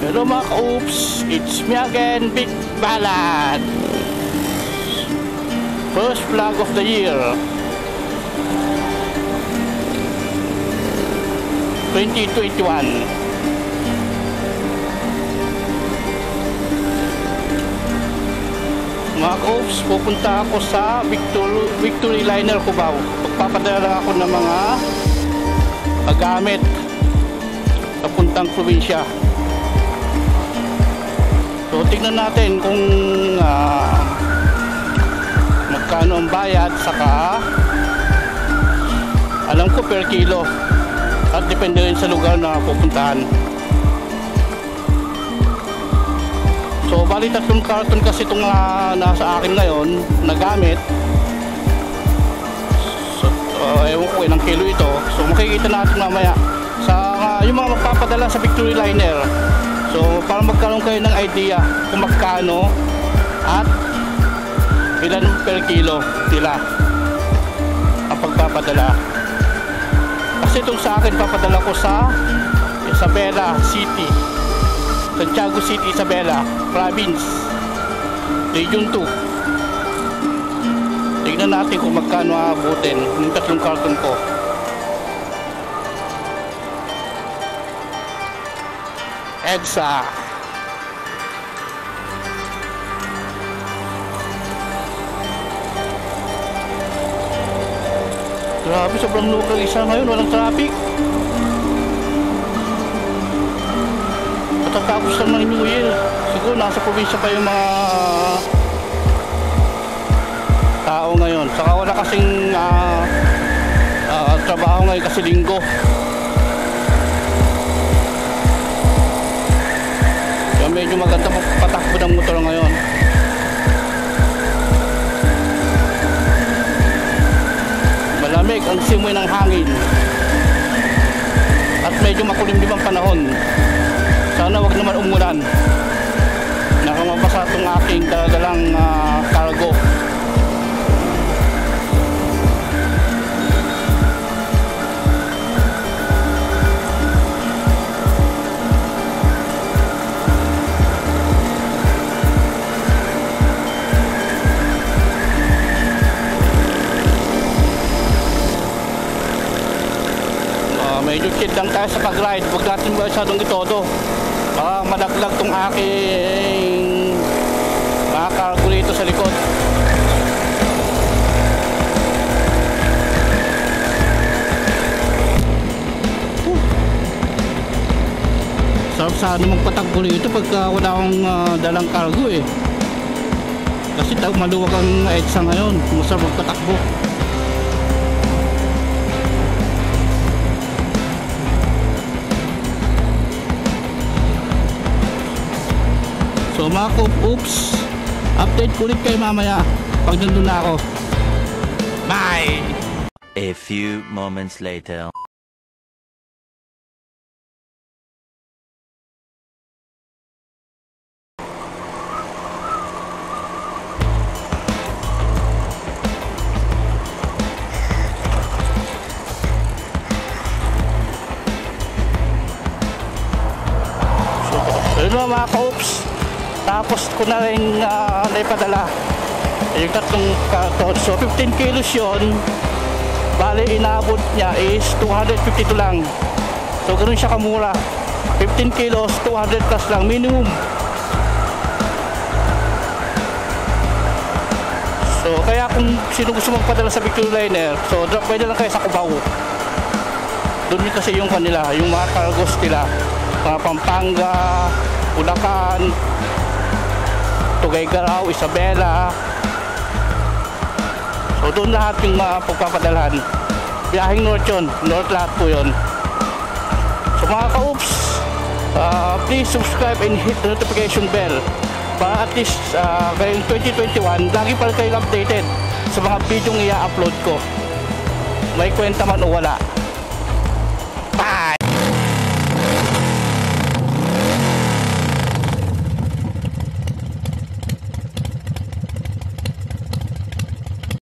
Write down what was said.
Hello mga ka-oops, it's me again, Big Ballad. First vlog of the year 2021. Mga ka-oops, pupunta ako sa Victory Liner Cubao. Pagpapadala ako ng mga gamit papuntang probinsya. So tingnan natin kung magkano ang bayad, saka alam ko per kilo, at depende rin sa lugar na pupuntahan. So bali 3 karton kasi itong nasa akin ngayon na gamit. So ewan ko ilang kilo ito, so makikita natin mamaya sa yung mga magpapadala sa Victory Liner. So para magkaroon kayo ng idea kung magkano at ilan per kilo nila ang pagpapadala. Kasi itong sa akin papadala ko sa Isabela City, Santiago City, Isabela Province, Region 2. Tignan natin kung magkano aabutin ng 3 karton ko. EDSA. Grabe, sobrang local isa ngayon, walang traffic. Matatapos lang ng New Year. Siguro nasa probinsya pa yung mga tao ngayon. Saka wala kasing trabaho ngayon kasi linggo. Medyo maganda patakbo ng motor ngayon. Malamig ang simoy ng hangin at medyo makulimlim ang panahon. Sana wag naman umulan. Nakamabasa itong aking daladalang cargo. Medyo chill lang tayo sa pag-ride. Huwag natin masyadong itodo. Baka malaglag tong aking cargo rito sa likod. Sarap sana magpatakbo rito pagka wala akong dalang cargo eh. Kasi maluwag ang EDSA ngayon. Masarap magpatakbo. So mga ka-oops, update ko ulit kayo mamaya pag nandun na ako. Bye! A few moments later. So yun mga ka-oops, tapos ko na rin naipadala yung 3 karton. So 15 kilos yun, bali inabot niya is 252 lang. So ganoon siya kamura. 15 kilos, 200 plus lang minimum. So kaya kung sino gusto magpadala sa Victory Liner, so drop by na lang kayo sa Cubao. Doon kasi yung kanila, yung mga cargos nila, mga Pampanga, Bulacan, Tuguegarao, Isabela. So doon lahat yung pagpapadalhan. Biyaheng north yun, north lahat po yun. So mga ka-oops, please subscribe and hit the notification bell para at least ngayong 2021 lagi pa kayong updated sa mga video i-upload ko, may kwenta man o wala.